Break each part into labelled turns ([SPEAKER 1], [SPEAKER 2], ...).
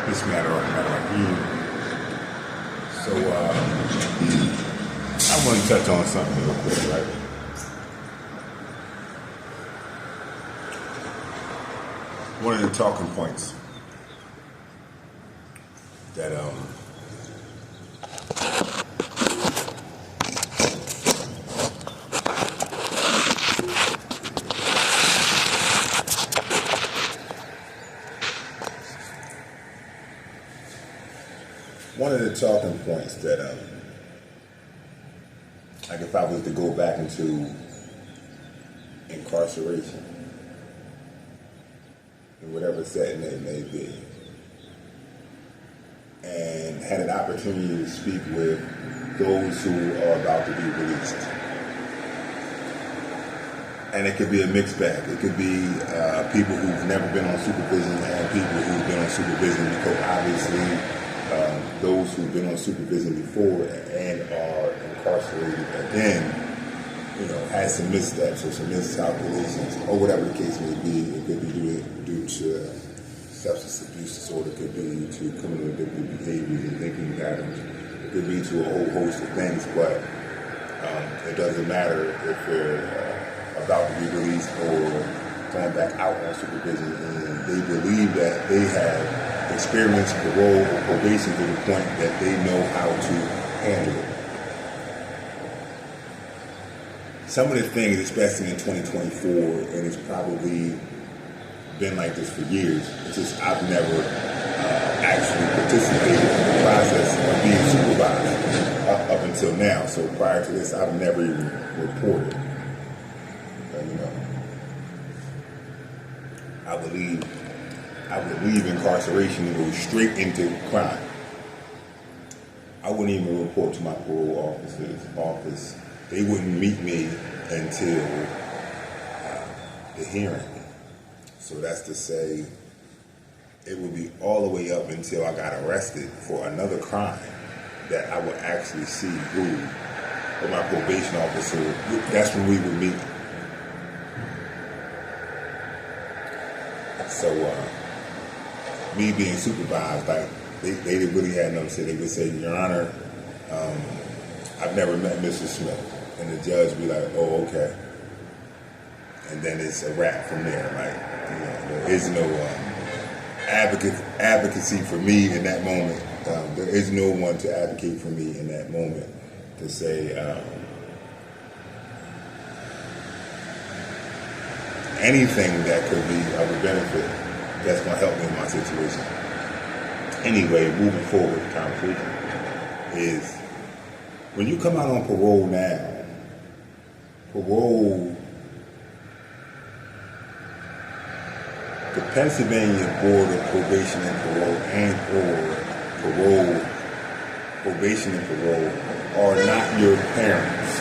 [SPEAKER 1] This matter of So I want to touch on something real quick, right? One of the talking points that like if I was to go back into incarceration in whatever setting it may be, and had an opportunity to speak with those who are about to be released. And it could be a mixed bag. It could be people who've never been on supervision and people who've been on supervision, because obviously those who've been on supervision before and are incarcerated again, had some missteps or some miscalculations or whatever the case may be. It could be due to substance abuse disorder, it could be to criminal addictive behaviors and thinking patterns, it could be to a whole host of things, but it doesn't matter if they're about to be released or going back out on supervision and they believe that they have experienced parole or probation to the point that they know how to handle it. Some of the things, especially in 2024, and it's probably been like this for years, it's just I've never actually participated in the process of being supervised up until now. So prior to this, I've never even reported. I would leave incarceration and go straight into crime. I wouldn't even report to my parole office. They wouldn't meet me until the hearing. So that's to say, it would be all the way up until I got arrested for another crime that I would actually see who, or my probation officer, that's when we would meet. So, me being supervised, like, they really had nothing to say. They would say, Your Honor, I've never met Mr. Smith. And the judge would be like, oh, okay. And then it's a wrap from there. Like, there is no advocacy for me in that moment. There is no one to advocate for me in that moment to say anything that could be of a benefit that's going to help me in my situation. Anyway, moving forward, the conversation is when you come out on parole now, the Pennsylvania Board of Probation and Parole probation and parole are not your parents.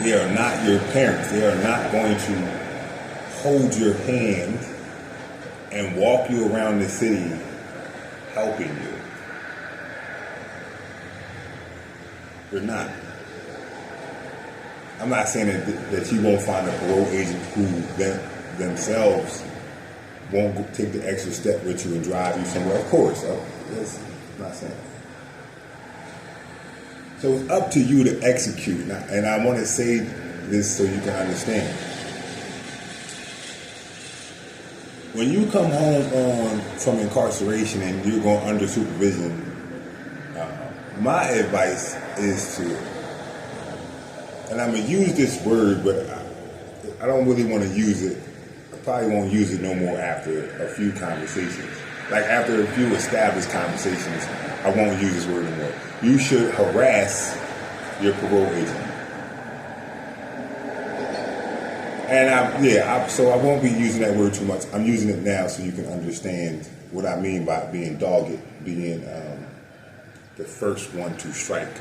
[SPEAKER 1] They are not your parents. They are not going to hold your hand and walk you around the city helping you. They're not. I'm not saying that you won't find a parole agent who themselves won't take the extra step with you and drive you somewhere. Of course, I'm not saying that. So it's up to you to execute. And I want to say this so you can understand. When you come home from incarceration and you're going under supervision, my advice is to, and I'm going to use this word, but I don't really want to use it. I probably won't use it no more after a few conversations. Like after a few established conversations, I won't use this word anymore. You should harass your parole agent. And so I won't be using that word too much. I'm using it now so you can understand what I mean by being dogged, being the first one to strike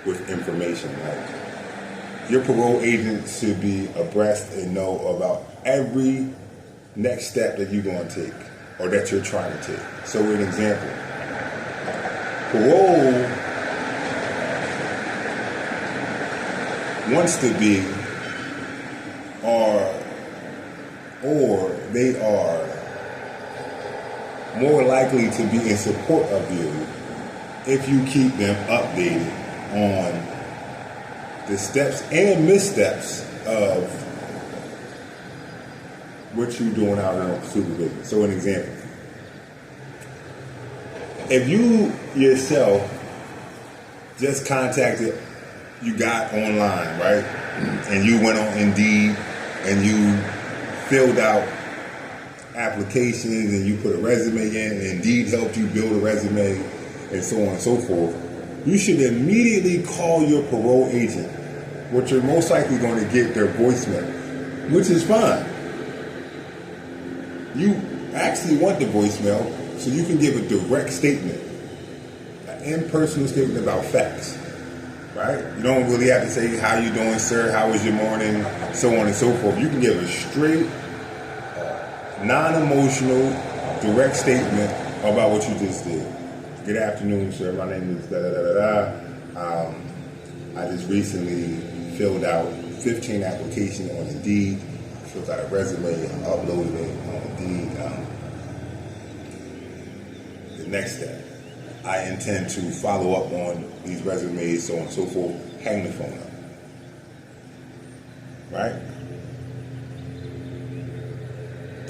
[SPEAKER 1] with information. Like, your parole agent should be abreast and know about every next step that you're going to take or that you're trying to take. So, an example, parole wants to be or they are more likely to be in support of you if you keep them updated on the steps and missteps of what you're doing out on supervision. So an example. If you yourself just contacted, you got online, right? And you went on Indeed and you filled out applications and you put a resume in, and Indeed helped you build a resume and so on and so forth, you should immediately call your parole agent, which you're most likely going to get their voicemail, which is fine. You actually want the voicemail so you can give a direct statement, an impersonal statement about facts, right? You don't really have to say, how you doing, sir? How was your morning? So on and so forth. You can give a straight, non-emotional, direct statement about what you just did. Good afternoon, sir. My name is da-da-da-da-da. I just recently filled out 15 applications on Indeed. Filled out a resume, uploaded it on Indeed. The next step, I intend to follow up on these resumes, so on and so forth. Hang the phone up. Right?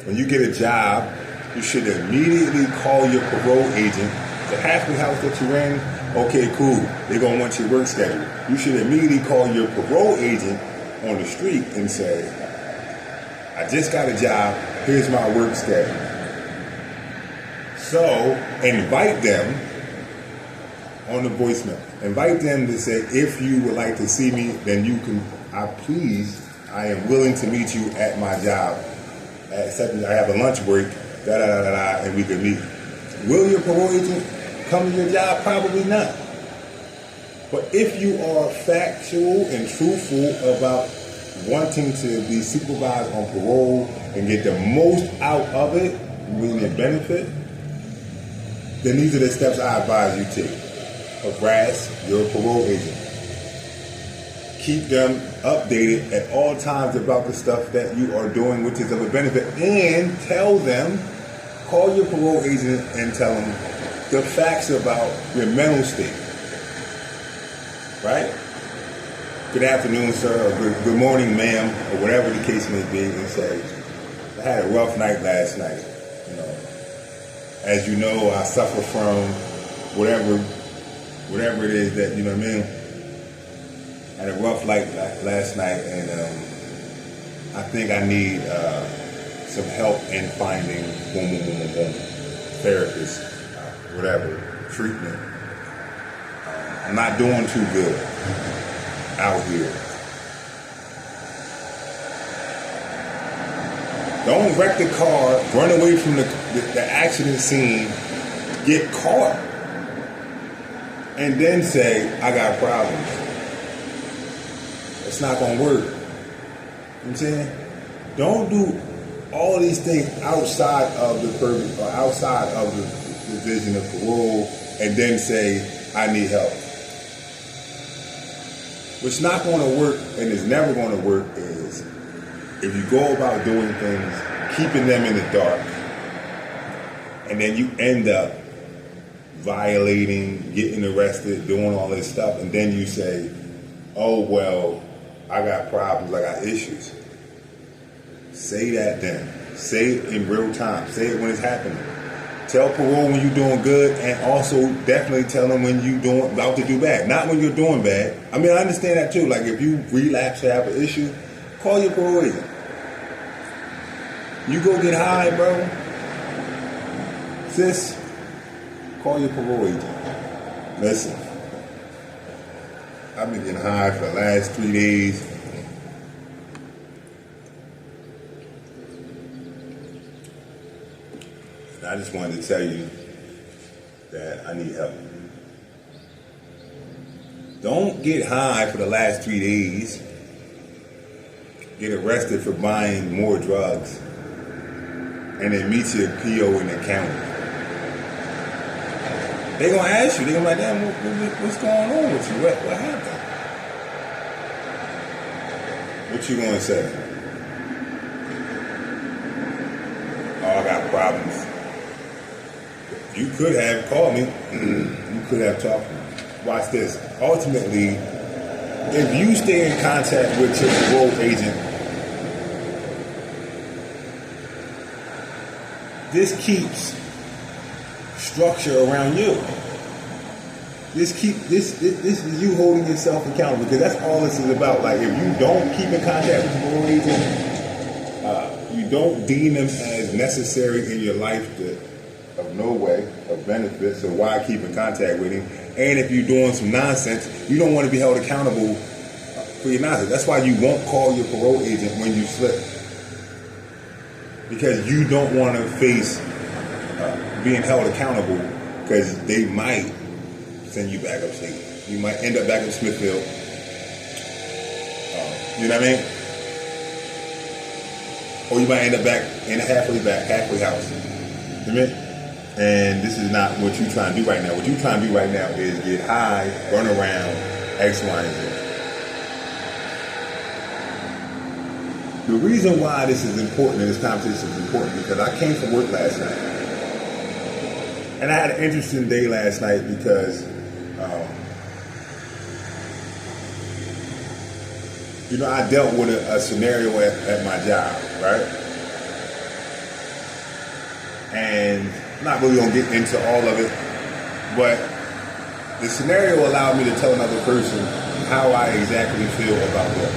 [SPEAKER 1] When you get a job, you should immediately call your parole agent. The halfway house that you're in, okay, cool. They're going to want your work schedule. You should immediately call your parole agent on the street and say, I just got a job. Here's my work schedule. So invite them on the voicemail. Invite them to say, if you would like to see me, then you can, I am willing to meet you at my job. Except I have a lunch break, and we can meet. Will your parole agent come to your job? Probably not. But if you are factual and truthful about wanting to be supervised on parole and get the most out of it, meaning the benefit, then these are the steps I advise you take. Harass your parole agent. Keep them updated at all times about the stuff that you are doing, which is of a benefit, and tell them, call your parole agent and tell them the facts about your mental state. Right? Good afternoon, sir, or good morning, ma'am, or whatever the case may be, and say, I had a rough night last night. You know, as you know, I suffer from whatever it is that, you know what I mean? I had a rough night last night, and I think I need some help in finding therapist, whatever, treatment. I'm not doing too good out here. Don't wreck the car, run away from the accident scene, get caught, and then say, I got problems. It's not going to work. You know what I'm saying? Don't do all these things outside of the purview, or outside of the vision of parole, and then say, I need help. What's not going to work, and is never going to work, is if you go about doing things, keeping them in the dark, and then you end up violating, getting arrested, doing all this stuff, and then you say, oh, well, I got problems, I got issues. Say that then. Say it in real time. Say it when it's happening. Tell parole when you're doing good, and also definitely tell them when you're about to do bad. Not when you're doing bad. I mean, I understand that too. Like if you relapse or have an issue, call your parole agent. You go get high, bro. Sis, call your parole agent. Listen, I've been getting high for the last 3 days. And I just wanted to tell you that I need help. Don't get high for the last 3 days. Get arrested for buying more drugs. And then meet your PO in the county. They're going to ask you, they're going to be like, damn, what's going on with you? What happened? What you going to say? Oh, I got problems. You could have called me. You could have talked to me. Watch this. Ultimately, if you stay in contact with your parole agent, this keeps structure around you. This is you holding yourself accountable, because that's all this is about. Like, if you don't keep in contact with your parole agent, you don't deem them as necessary in your life of no way of benefit. So why keep in contact with him? And if you're doing some nonsense, you don't want to be held accountable for your nonsense. That's why you won't call your parole agent when you slip, because you don't want to face being held accountable, because they might send you back upstate. You might end up back in Smithfield. You know what I mean? Or you might end up back in a halfway house. You know what I mean? And this is not what you're trying to do right now. What you're trying to do right now is get high, run around, X, Y, and Z. The reason why this is important, and this conversation is important, because I came from work last night. And I had an interesting day last night because, I dealt with a scenario at my job, right? And I'm not really going to get into all of it, but the scenario allowed me to tell another person how I exactly feel about work,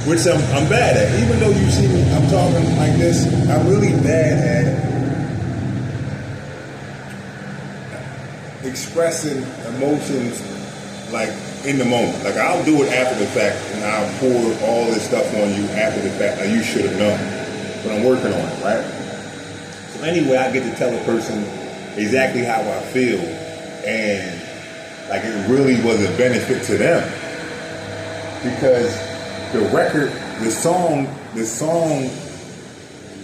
[SPEAKER 1] which I'm bad at. Even though you see me, I'm talking like this, I'm really bad at expressing emotions like in the moment. Like, I'll do it after the fact, and I'll pour all this stuff on you after the fact. Like, you should have known, but I'm working on it, right? So anyway, I get to tell a person exactly how I feel, and like, it really was a benefit to them, because the song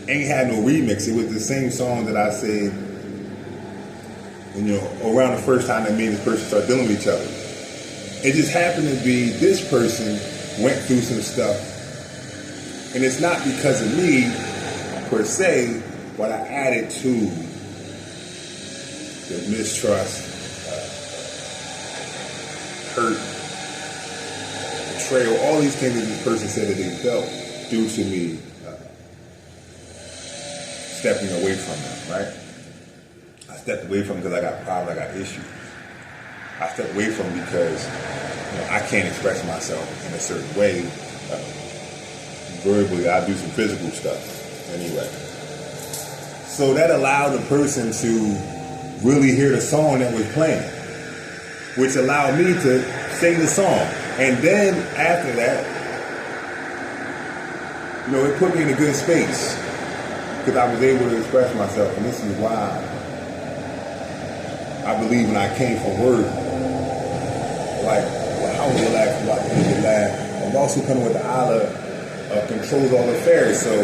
[SPEAKER 1] ain't had no remix. It was the same song that I said, around the first time that me and this person started dealing with each other. It just happened to be this person went through some stuff, and it's not because of me per se, but I added to the mistrust, hurt, betrayal, all these things that this person said that they felt due to me stepping away from them, right? I stepped away from them because I got problems, I got issues. I stepped away from them because I can't express myself in a certain way. Verbally, I do some physical stuff anyway. So that allowed the person to really hear the song that was playing, which allowed me to sing the song. And then after that, it put me in a good space, because I was able to express myself. And this is why I believe when I came from work, I was relaxed, I'm also coming with the Allah controls all affairs. So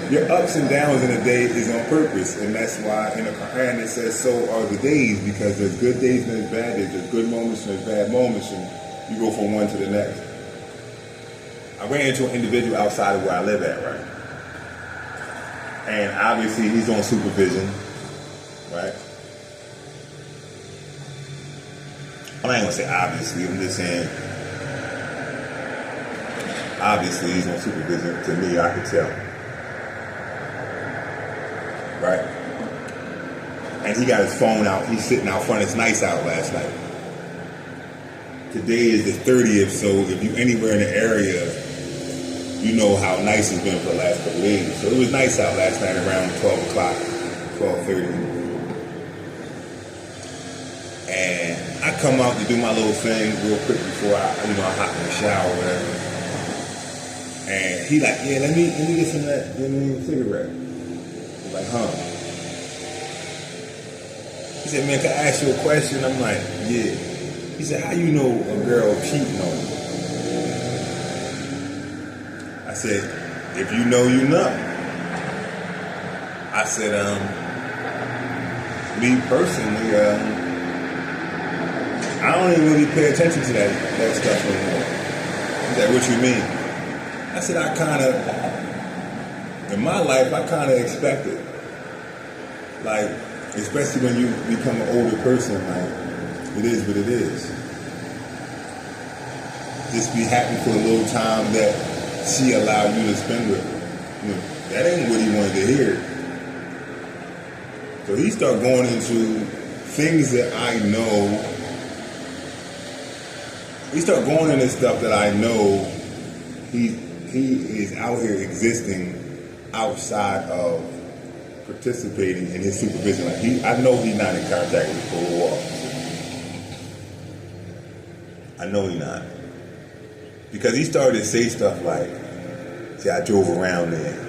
[SPEAKER 1] your ups and downs in a day is on purpose, and that's why in the Quran it says so are the days, because there's good days and there's bad days. There's good moments and there's bad moments, and you go from one to the next. I ran into an individual outside of where I live at, right? And obviously he's on supervision, right? I ain't gonna say obviously, I'm just saying obviously he's on supervision. To me, I could tell. Right? And he got his phone out. He's sitting out front. It's nice out last night. Today is the 30th, so if you're anywhere in the area, you know how nice it's been for the last couple of days. So it was nice out last night around 12 o'clock, 12:30. And I come out to do my little thing real quick before I hop in the shower or whatever. And he like, yeah, let me get some of that, cigarette. I'm like, huh? He said, man, can I ask you a question? I'm like, yeah. He said, how you know a girl cheating on you? I said, if you know, you know. I said, me personally, I don't even really pay attention to that stuff anymore. He said, what you mean? I said, in my life, I kind of expect it. Like, Especially when you become an older person, like, it is what it is. Just be happy for a little time that she allowed you to spend with her. You know, that ain't what he wanted to hear. So he started going into things that I know. He started going into stuff that I know he is out here existing outside of participating in his supervision. Like I know he's not in contact with the parole officer. I know he's not. Because he started to say stuff like, see, I drove around there.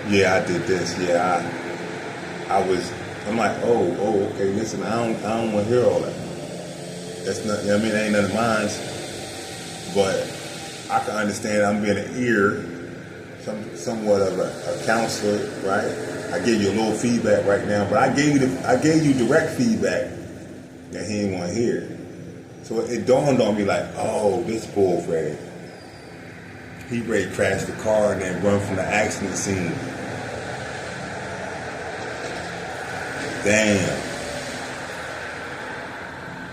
[SPEAKER 1] Yeah, I did this. Yeah, I'm like, oh, okay, listen, I don't want to hear all that. That's not, you know what I mean, that ain't none of mine. But I can understand I'm being an ear, somewhat of a counselor, right? I gave you a little feedback right now, but I gave you direct feedback that he didn't want to hear. So it dawned on me like, oh, this bull Freddy. He ready to crash the car and then run from the accident scene. Damn.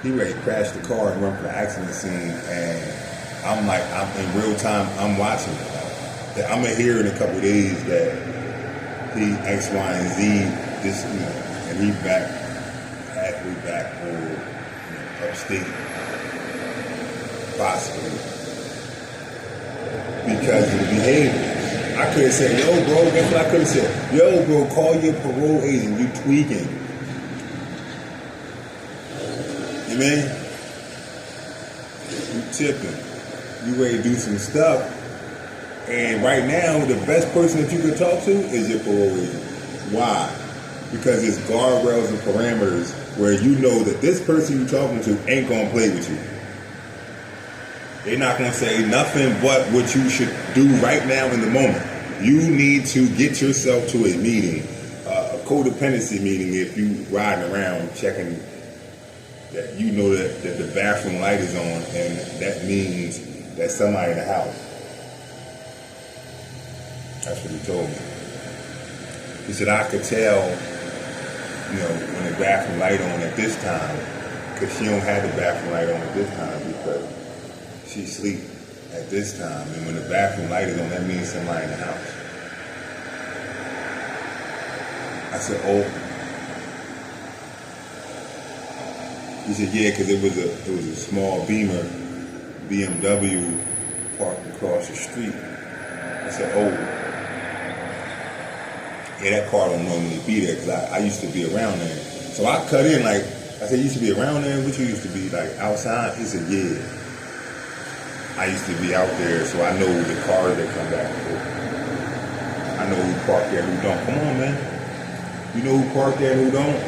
[SPEAKER 1] He ready to crash the car and run from the accident scene, and I'm like, I'm in real time, I'm watching it. I'm gonna hear in a couple of days that he X, Y, and Z, this, you know, and he halfway back or upstate, possibly, because of the behavior. I could have said, yo, bro, guess what I could have said? Yo, bro, call your parole agent, you tweaking. You mean? You tipping. You ready to do some stuff. And right now, the best person that you can talk to is your parole agent. Why? Because it's guardrails and parameters where you know that this person you're talking to ain't going to play with you. They're not going to say nothing but what you should do right now in the moment. You need to get yourself to a meeting, a codependency meeting if you riding around checking that you know that the bathroom light is on, and that means that somebody in the house. That's what he told me. He said, I could tell, you know, when the bathroom light on at this time, because she don't have the bathroom light on at this time because she sleep at this time. And when the bathroom light is on, that means somebody in the house. I said, oh. He said, yeah, because it was a small Beamer, BMW, parked across the street. I said, oh, yeah, that car don't normally be there because I used to be around there. So I cut in like, I said, you used to be around there? What you used to be, like outside? He said, yeah. I used to be out there, so I know the cars that come back and forth. I know who parked there and who don't. Come on, man. You know who parked there and who don't?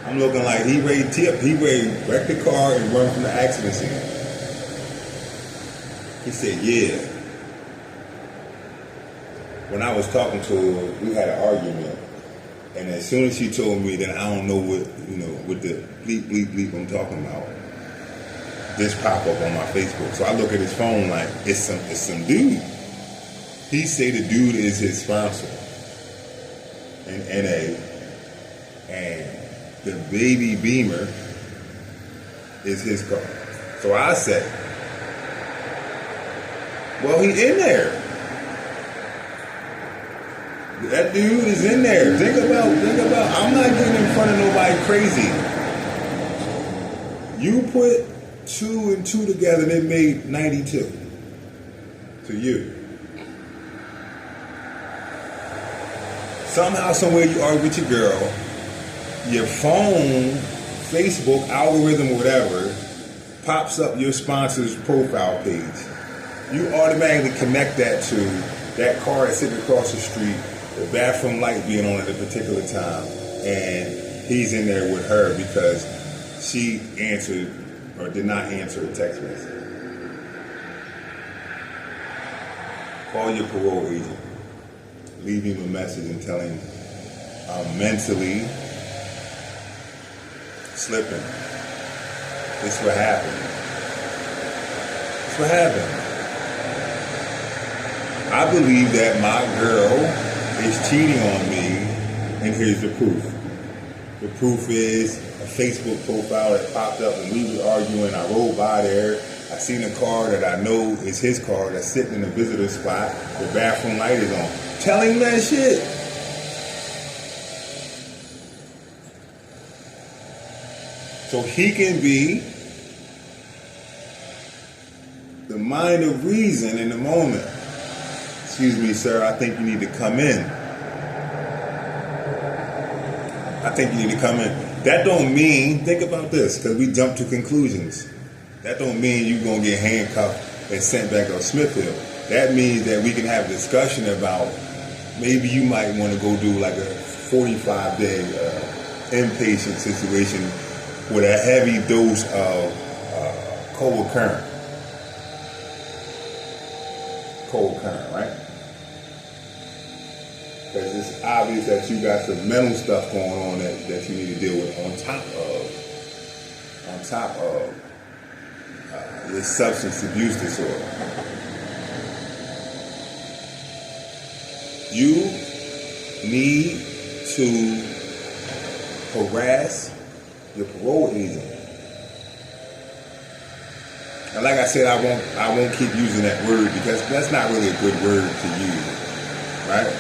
[SPEAKER 1] I'm looking like he ready to tip. He ready to wreck the car and run from the accident scene. He said, yeah. When I was talking to her, we had an argument. And as soon as she told me that I don't know what the bleep, bleep, bleep I'm talking about, this pop up on my Facebook. So I look at his phone like, it's some dude. He say the dude is his sponsor in NA. And the baby Beamer is his car. So I say, well, he in there. That dude is in there. Think about, I'm not getting in front of nobody crazy. You put 2 and 2 together and it made 92 to you. Somehow, somewhere you argue with your girl, your phone, Facebook, algorithm, whatever, pops up your sponsor's profile page. You automatically connect that to that car that's sitting across the street, the bathroom light being on at a particular time, and he's in there with her because she answered or did not answer a text message. Call your parole agent. Leave him a message and tell him I'm mentally slipping. This what happened. This what happened. I believe that my girl is cheating on me And here's the proof. The proof is a Facebook profile that popped up when we were arguing. I rolled by there. I seen a car that I know is his car that's sitting in the visitor spot. The bathroom light is on. Tell him that shit. So he can be the mind of reason in the moment. Excuse me, sir, I think you need to come in. I think you need to come in. That don't mean, think about this, because we jump to conclusions. That don't mean you're going to get handcuffed and sent back to Smithfield. That means that we can have a discussion about maybe you might want to go do like a 45-day inpatient situation with a heavy dose of cold current. Cold current, right? Because it's obvious that you got some mental stuff going on that you need to deal with on top of your substance abuse disorder. You need to harass your parole agent. And like I said, I won't keep using that word because that's not really a good word to use, right?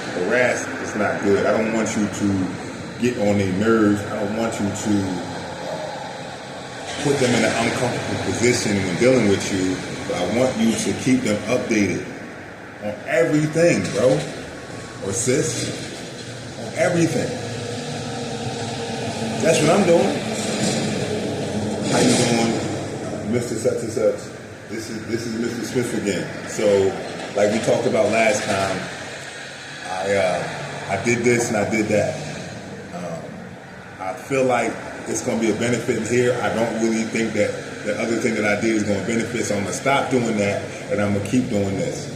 [SPEAKER 1] Harass is not good. I don't want you to get on their nerves. I don't want you to put them in an uncomfortable position when dealing with you. But I want you to keep them updated on everything, bro. Or sis. On everything. That's what I'm doing. How you doing, Mr. Such and Such? This is Mr. Smith again. So, like we talked about last time, I did this and I did that. I feel like it's going to be a benefit here. I don't really think that the other thing that I did is going to benefit, so I'm going to stop doing that and I'm going to keep doing this.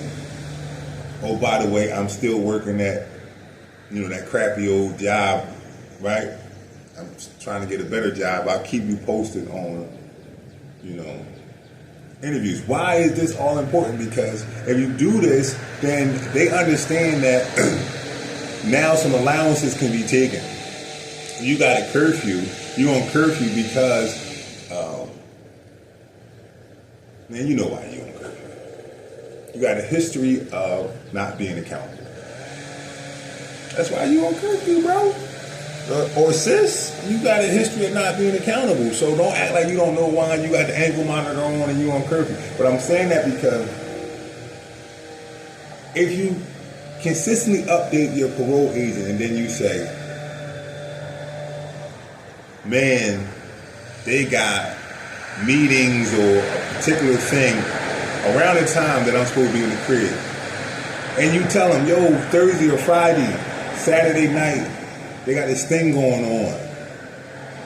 [SPEAKER 1] Oh, by the way, I'm still working at, that crappy old job, right? I'm trying to get a better job. I'll keep you posted on, interviews. Why is this all important? Because if you do this, then they understand that now some allowances can be taken. You got a curfew. You're on curfew because, man, you know why you're on curfew. You got a history of not being accountable. That's why you're on curfew, bro. Or sis, you got a history of not being accountable. So don't act like you don't know why you got the ankle monitor on and you on curfew. But I'm saying that because if you consistently update your parole agent and then you say, man, they got meetings or a particular thing around the time that I'm supposed to be in the crib. And you tell them, yo, Thursday or Friday, Saturday night, they got this thing going on.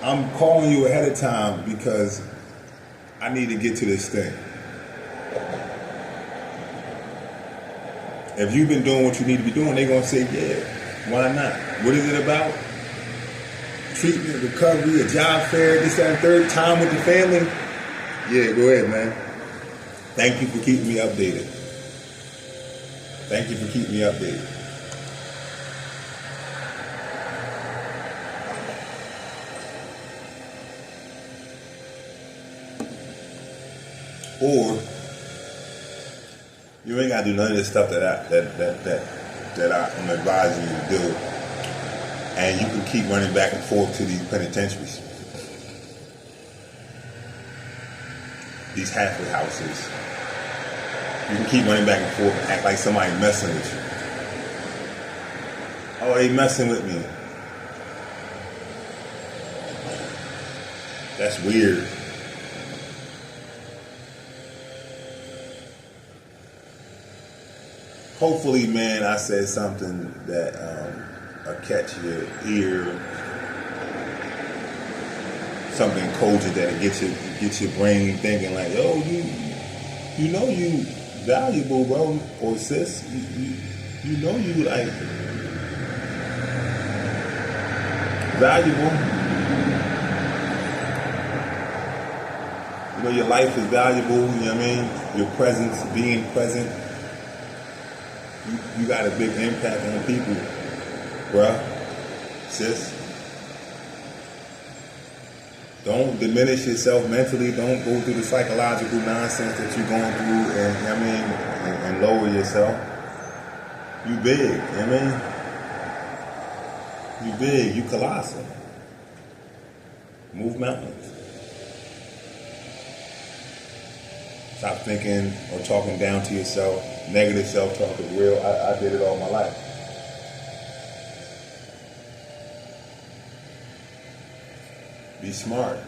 [SPEAKER 1] I'm calling you ahead of time because I need to get to this thing. If you've been doing what you need to be doing, they're going to say, yeah, why not? What is it about? Treatment, recovery, a job fair, this, that, and third, time with the family? Yeah, go ahead, man. Thank you for keeping me updated. Thank you for keeping me updated. Or you ain't gotta do none of this stuff that I'm advising you to do, and you can keep running back and forth to these penitentiaries, these halfway houses. You can keep running back and forth and act like somebody messing with you. Oh, they messing with me. That's weird. Hopefully, man, I said something that will catch your ear, something cogent that'll get your brain thinking like, yo, you know you valuable, bro, or sis, you know you like valuable. You know your life is valuable. You know what I mean? Your presence, being present. You got a big impact on people, bruh. sis. Don't diminish yourself mentally. Don't go through the psychological nonsense that you're going through, and lower yourself. You big, you big, you colossal. Move mountains. Stop thinking or talking down to yourself. Negative self-talk is real. I did it all my life. Be smart.